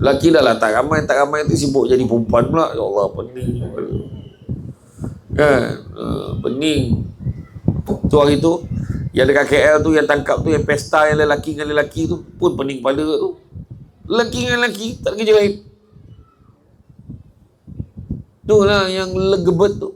Laki dah lah tak ramai tu sibuk jadi perempuan pula. Ya Allah, pening kan. Pening tu hari tu yang dekat KL tu, yang tangkap tu, yang pesta yang lelaki dengan lelaki tu pun pening kepala tu. Lelaki dengan lelaki tak ada kerja lain. Tu lah yang legebet tu.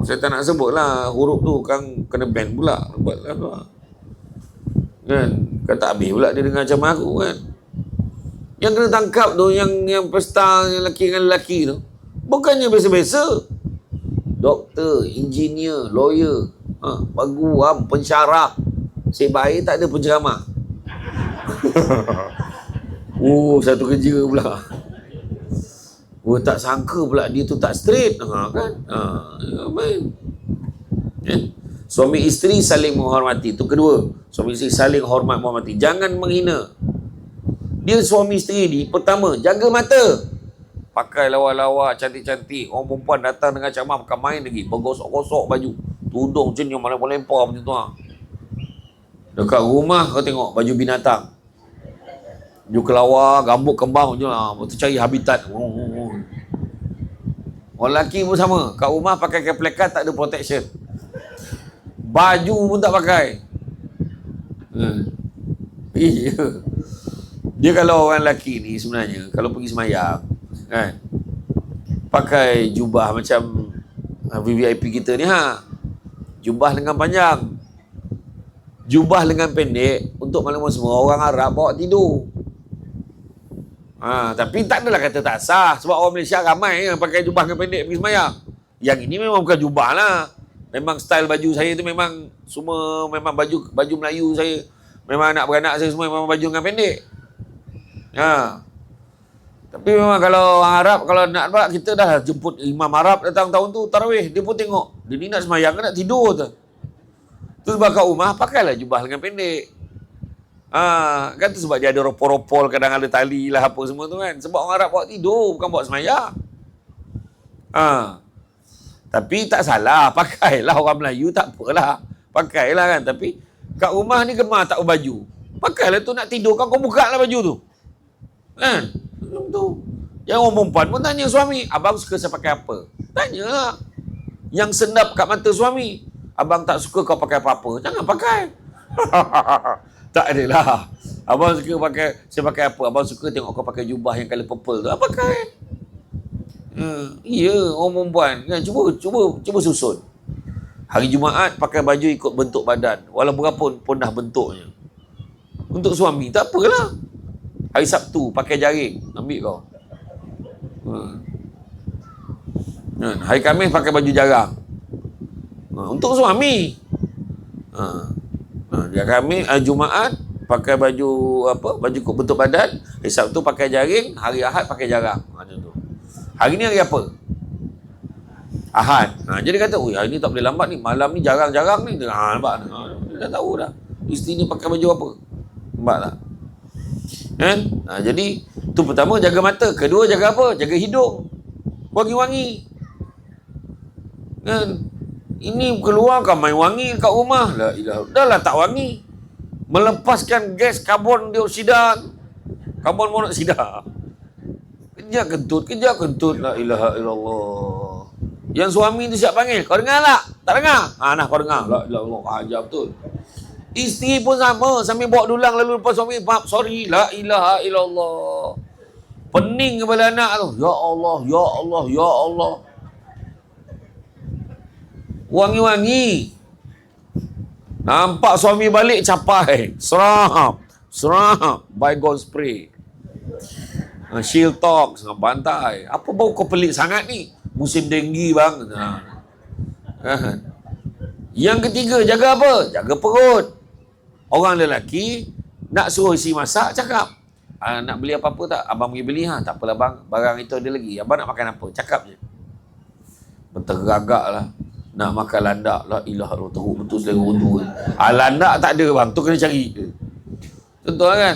Saya tak nak sebut lah huruf tu kan, kena ban pula. Buatlah tu lah. Kan tak habis pula dia dengar macam aku kan. Yang kena tangkap tu, yang pesta yang lelaki dengan lelaki tu, bukannya biasa-biasa. Doktor, engineer, lawyer, baguam, pensyarah. Asyik baik tak ada penceramah. Satu kerja pula. Tak sangka pula dia tu tak straight. Kan? Suami isteri saling menghormati. Itu kedua. Suami isteri saling hormat menghormati. Jangan menghina. Dia suami isteri ni, pertama, jaga mata. Pakai lawa-lawa, cantik-cantik. Orang perempuan datang dengan camah, bukan main lagi. Bergosok-gosok baju. Tudung macam ni, yang melempar-lempar macam tu. Dekat rumah, kau tengok baju binatang. Baju kelawar, gambut kembang je lah. Betul cari habitat. Orang lelaki pun sama. Kat rumah pakai keplekat, tak ada protection. Baju pun tak pakai. Iya. Dia kalau orang lelaki ni sebenarnya, kalau pergi semayang, kan, pakai jubah macam VVIP kita ni jubah lengan panjang, jubah lengan pendek. Untuk maklumat semua, orang Arab bawa tidur. Tapi tak adalah kata tak sah, sebab orang Malaysia ramai yang pakai jubah lengan pendek pergi semayang. Yang ini memang bukan jubah lah. Memang style baju saya tu memang semua memang baju Melayu saya. Memang anak beranak saya semua memang baju lengan pendek. Tapi memang kalau orang Arab, kalau nak buat, kita dah jemput Imam Arab datang tahun tu tarawih, dia pun tengok dia ni nak semayang ke nak tidur tu. Tu sebab kat rumah pakailah jubah lengan pendek. Kan tu sebab dia ada ropol-ropol, kadang ada tali lah apa semua tu kan. Sebab orang Arab buat tidur, bukan buat semayang. Tapi tak salah, pakailah. Orang Melayu tak apalah, pakailah kan. Tapi kat rumah ni gemar tak berbaju, pakailah tu. Nak tidur kan kau buka lah baju tu kan. Tu yang orang perempuan pun tanya suami, abang suka saya pakai apa? Tanyalah. Yang senap kat mata suami, abang tak suka kau pakai apa-apa, jangan pakai. Tak adalah. Abang suka pakai, saya pakai apa? Abang suka tengok kau pakai jubah yang colour purple tu, pakai. Ya, orang perempuan kan, cuba susun. Hari Jumaat pakai baju ikut bentuk badan, walau berapa pun dah bentuknya. Untuk suami tak apalah. Hari Sabtu pakai jaring, ambil kau. Hari Khamis pakai baju jarang. Untuk suami. Hari Khamis, Jumaat pakai baju apa? Baju ikut bentuk badan. Hari Sabtu pakai jaring, hari Ahad pakai jarang. Macam tu. Hari ni hari apa? Ahad. Jadi kata, hari ni tak boleh lambat ni. Malam ni jarang-jarang ni. Nampak? Dia dah tahu dah. Isteri ni pakai baju apa. Nampak tak? Kan? Jadi tu pertama, jaga mata. Kedua, jaga apa? Jaga hidung. Wangi-wangi. Kan? Ini keluar kan main wangi kat rumah. La ilah. Dah lah tak wangi. Melepaskan gas karbon dioksida. Karbon monoksida. Kejap kentut. La ilaha illallah. Yang suami tu siap panggil, kau dengar tak? Tak dengar? Nah kau dengar. La ilaha illallah. Ajar betul. Isteri pun sama, sambil bawa dulang lalu lepas suami, maaf, sorry, la ilaha illallah. Pening kepala anak tu. Ya Allah, ya Allah, ya Allah. Wangi-wangi. Nampak suami balik, capai. Serap. Baygon spray. Shield talk, sangat bantai. Apa bau kau pelik sangat ni? Musim denggi bang. Yang ketiga, jaga apa? Jaga perut. Orang lelaki nak suruh isi masak, cakap, nak beli apa-apa tak? Abang pergi beli. Tak apalah bang, barang itu ada lagi. Abang nak makan apa? Cakap je. Bertergagak lah. Nak makan landak. La ilaha illallah, teruk betul selera tu. Landak tak ada bang, tu kena cari. Contoh kan.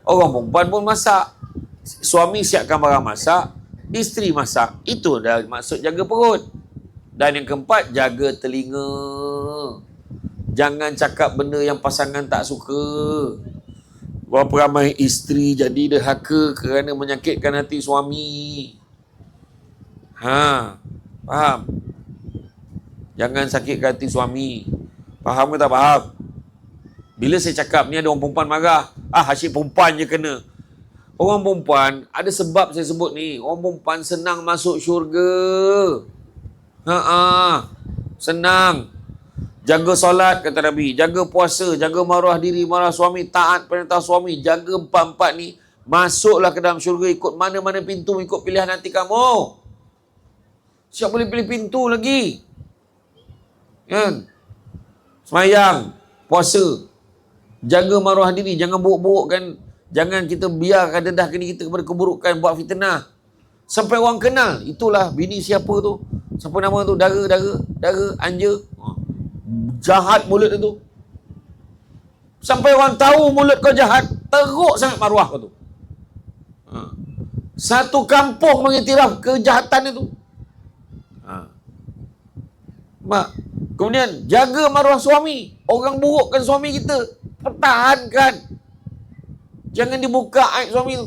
Orang perempuan pun masak. Suami siapkan barang masak, isteri masak. Itu dah maksud jaga perut. Dan yang keempat, jaga telinga. Jangan cakap benda yang pasangan tak suka. Berapa ramai isteri jadi derhaka kerana menyakitkan hati suami. Faham? Jangan sakitkan hati suami. Faham ke tak faham? Bila saya cakap ni ada orang perempuan marah. Asyik perempuan je kena. Orang perempuan, ada sebab saya sebut ni. Orang perempuan senang masuk syurga. Senang. Jaga solat, kata Nabi. Jaga puasa, jaga maruah diri, maruah suami, taat perintah suami. Jaga empat-empat ni. Masuklah ke dalam syurga, ikut mana-mana pintu, ikut pilihan hati kamu. Siapa boleh pilih pintu lagi? Kan? Semayang, puasa, jaga maruah diri, jangan buruk-burukkan, jangan kita biarkan dedahkan diri kita kepada keburukan, buat fitnah. Sampai orang kenal, itulah bini siapa tu? Siapa nama tu? Dara, anja. Jahat mulut tu. Sampai orang tahu mulut kau jahat, teruk sangat maruah kau tu. Satu kampung mengiktiraf kejahatan itu. Mak. Kemudian jaga maruah suami. Orang burukkan suami kita, pertahankan. Jangan dibuka aib suami tu.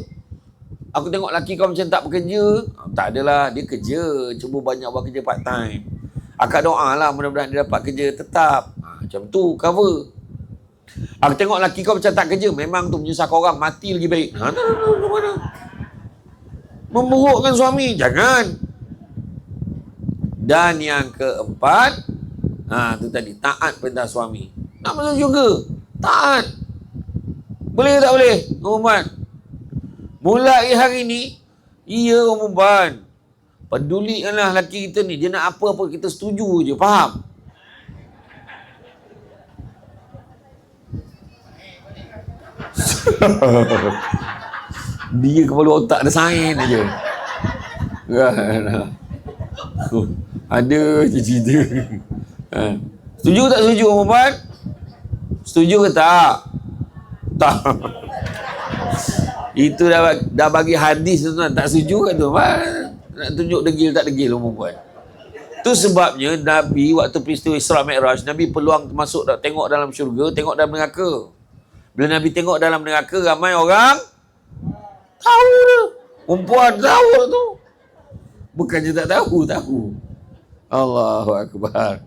Aku tengok laki kau macam tak bekerja. Tak adalah, dia kerja. Cuba banyak buat kerja part time. Akak doa lah mudah-mudahan dia dapat kerja tetap. Macam tu cover. Aku tengok laki kau macam tak kerja. Memang tu menyusahkan orang, mati lagi baik. Mana? Memburukkan suami, jangan. Dan yang keempat, tu tadi, taat perintah suami. Nak masuk syurga, taat. Boleh tak boleh? Umat. Mulai hari ni, orang perempuan, pedulikanlah laki kita ni. Dia nak apa-apa kita setuju je, faham? Dia kepala otak ada sain aja. Ada je cerita. Setuju tak setuju orang perempuan? Setuju ke tak? Tak. Itu dah bagi hadis tu, tak setuju kan tu? Nak tunjuk degil tak degil orang perempuan. Tu sebabnya Nabi waktu peristiwa Isra Mi'raj, Nabi peluang masuk tengok dalam syurga, tengok dalam neraka. Bila Nabi tengok dalam neraka, ramai orang tahu tu. Perempuan tahu tu. Bukannya tak tahu. Allahu Akbar.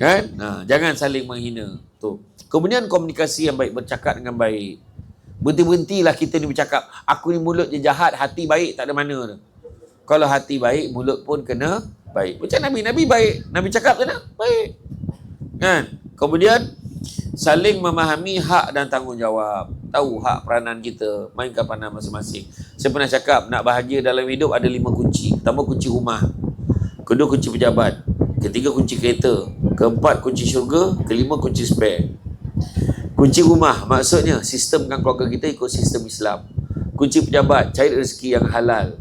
Kan? Jangan saling menghina. Tu. Kemudian komunikasi yang baik, bercakap dengan baik. Berhenti-berhentilah kita ni bercakap. Aku ni mulut je jahat, hati baik, tak ada mana tu. Kalau hati baik, mulut pun kena baik. Macam Nabi baik. Nabi cakap je nak baik. Kan? Kemudian saling memahami hak dan tanggungjawab. Tahu hak peranan kita, mainkan peranan masing-masing. Saya pernah cakap, nak bahagia dalam hidup ada 5 kunci. Pertama, kunci rumah. Kedua, kunci pejabat. Ketiga, kunci kereta. Keempat, kunci syurga. Kelima, kunci spare. Kunci rumah, maksudnya sistemkan keluarga kita ikut sistem Islam. Kunci pejabat, cari rezeki yang halal.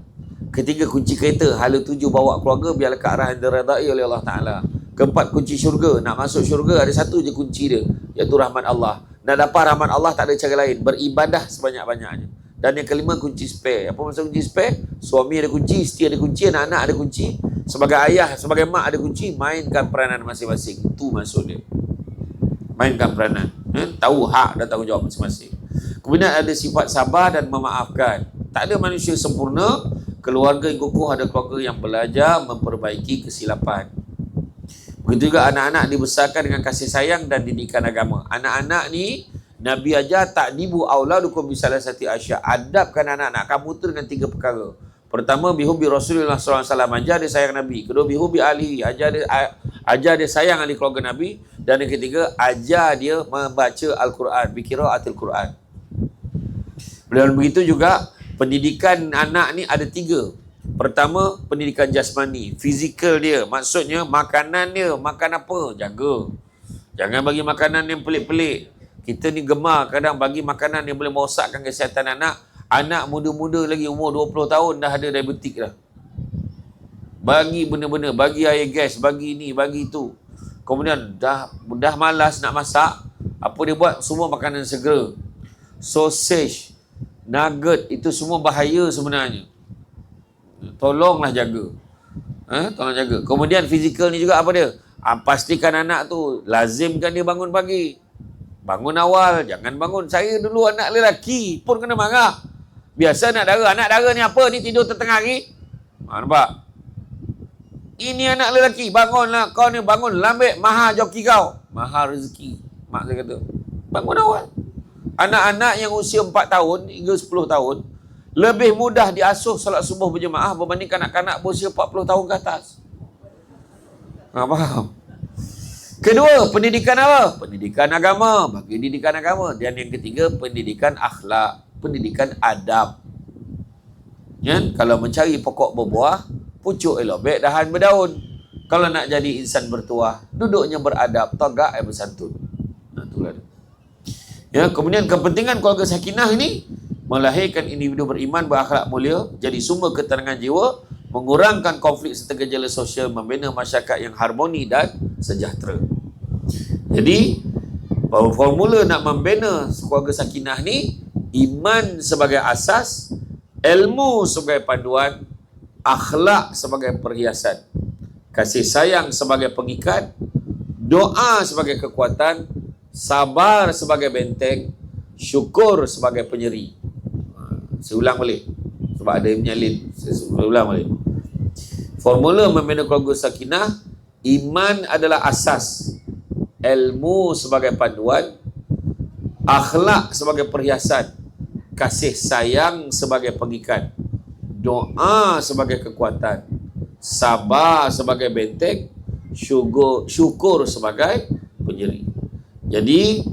Ketiga, kunci kereta, hala tuju bawa keluarga biarlah ke arah yang diredai oleh Allah Ta'ala. Keempat, kunci syurga. Nak masuk syurga ada satu je kunci dia, iaitu rahmat Allah. Nak dapat rahmat Allah tak ada cara lain, beribadah sebanyak-banyaknya. Dan yang kelima, kunci spare. Apa maksud kunci spare? Suami ada kunci, isteri ada kunci, anak-anak ada kunci. Sebagai ayah, sebagai mak ada kunci. Mainkan peranan masing-masing. Itu maksud dia. Mainkan peranan. Tahu hak dan tanggungjawab masing-masing. Kemudian ada sifat sabar dan memaafkan. Tak ada manusia sempurna. Keluarga yang kukuh ada keluarga yang belajar memperbaiki kesilapan. Begitu juga anak-anak dibesarkan dengan kasih sayang dan didikan agama. Anak-anak ni Nabi ajar ta'dibu auladukum bisalasati asya. Adabkan anak-anak kamu tu dengan 3 perkara. Pertama, bihubi Rasulullah SAW, ajar dia sayang Nabi. Kedua, bihubi ahli, ajar dia sayang ahli keluarga Nabi. Dan yang ketiga, ajar dia membaca Al-Quran, biqiraatil Quran. Dan begitu juga pendidikan anak ni ada 3. Pertama, pendidikan jasmani, fizikal dia. Maksudnya makanan dia, makan apa, jaga. Jangan bagi makanan yang pelik-pelik. Kita ni gemar kadang bagi makanan yang boleh merosakkan kesihatan anak. Anak muda-muda lagi, umur 20 tahun dah ada diabetik dah. Bagi benda-benda, bagi air gas, bagi ni, bagi itu. Kemudian dah malas nak masak, apa dia buat? Semua makanan segera. Sausage, nugget, itu semua bahaya sebenarnya. Tolonglah jaga. Tolong jaga. Kemudian fizikal ni juga apa dia? Pastikan anak tu lazimkan dia bangun pagi. Bangun awal, jangan bangun. Saya dulu anak lelaki pun kena marah. Biasa anak dara ni apa ni tidur tengah hari? Nampak? Ini anak lelaki, bangunlah kau ni, bangun lambik maha joki kau. Maha rezeki. Mak saya kata, bangun awal. Anak-anak yang usia 4 tahun hingga 10 tahun lebih mudah diasuh solat subuh berjemaah berbanding kanak-kanak berusia 40 tahun ke atas. Faham? Kedua, pendidikan apa? Pendidikan agama. Bagi pendidikan agama. Dan yang ketiga, pendidikan akhlak. Pendidikan adab. Ya? Kalau mencari pokok berbuah, pucuk elok baik dahan berdaun. Kalau nak jadi insan bertuah, duduknya beradab, tagak bersantun. Itulah dia. Ya, kemudian kepentingan keluarga sakinah ini melahirkan individu beriman, berakhlak mulia, jadi sumber ketenangan jiwa, mengurangkan konflik serta gejala sosial, membina masyarakat yang harmoni dan sejahtera. Jadi, formula nak membina keluarga sakinah ni, iman sebagai asas, ilmu sebagai panduan, akhlak sebagai perhiasan, kasih sayang sebagai pengikat, doa sebagai kekuatan, sabar sebagai benteng, syukur sebagai penyeri. Saya ulang balik sebab ada yang menyalin. Saya ulang balik. Formula membina keluarga sakinah, iman adalah asas, ilmu sebagai panduan, akhlak sebagai perhiasan, kasih sayang sebagai pengikat, doa sebagai kekuatan, sabar sebagai benteng, syukur sebagai penyeri. Jadi,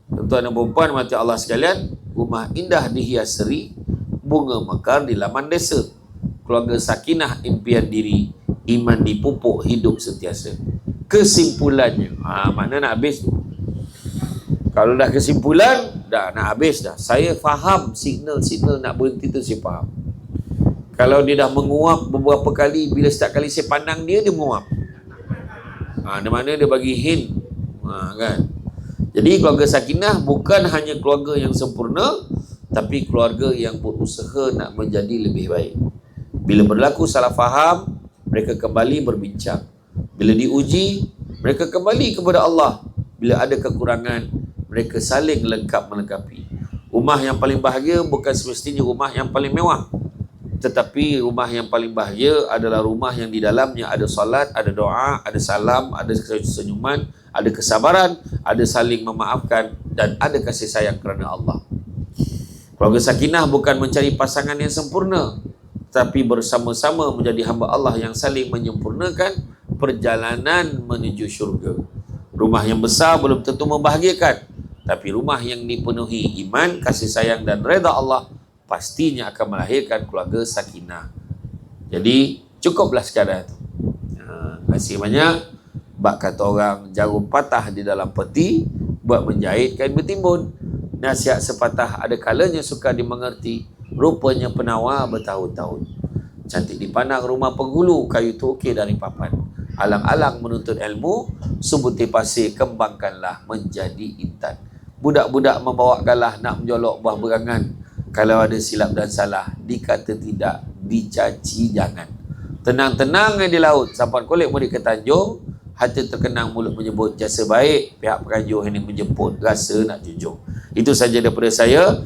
tuan-tuan dan puan mati Allah sekalian, rumah indah dihias seri, bunga mekar di laman desa. Keluarga sakinah impian diri, iman dipupuk hidup sentiasa. Kesimpulannya, mana nak habis tu? Kalau dah kesimpulan, dah nak habis dah. Saya faham signal-signal nak berhenti tu, saya faham. Kalau dia dah menguap beberapa kali, bila setiap kali saya pandang dia menguap. Di mana dia bagi hint. Kan? Jadi keluarga sakinah bukan hanya keluarga yang sempurna, tapi keluarga yang berusaha nak menjadi lebih baik. Bila berlaku salah faham, mereka kembali berbincang. Bila diuji, mereka kembali kepada Allah. Bila ada kekurangan, mereka saling lengkap melengkapi. Rumah yang paling bahagia bukan semestinya rumah yang paling mewah, tetapi rumah yang paling bahagia adalah rumah yang di dalamnya ada salat, ada doa, ada salam, ada senyuman, ada kesabaran, ada saling memaafkan, dan ada kasih sayang kerana Allah. Keluarga sakinah bukan mencari pasangan yang sempurna, tapi bersama-sama menjadi hamba Allah yang saling menyempurnakan perjalanan menuju syurga. Rumah yang besar belum tentu membahagiakan, tapi rumah yang dipenuhi iman, kasih sayang dan reda Allah pastinya akan melahirkan keluarga sakinah. Jadi cukuplah sekadar itu. Terima kasih banyak. Bak kata orang, jarum patah di dalam peti buat menjahit kain bertimbun. Nasihat sepatah ada kalanya suka dimengerti, rupanya penawar bertahun-tahun. Cantik dipandang rumah penghulu, kayu tu okey dari papan. Alang-alang menuntut ilmu, subuti pasir kembangkanlah menjadi intan. Budak-budak membawa galah nak menjolok buah berangan. Kalau ada silap dan salah, dikata tidak, dicaci jangan. Tenang-tenang di laut, sampan kulit mudik ke Tanjung, hati terkenang mulut menyebut jasa baik, pihak penganjur ini menjemput, rasa nak junjung. Itu saja daripada saya.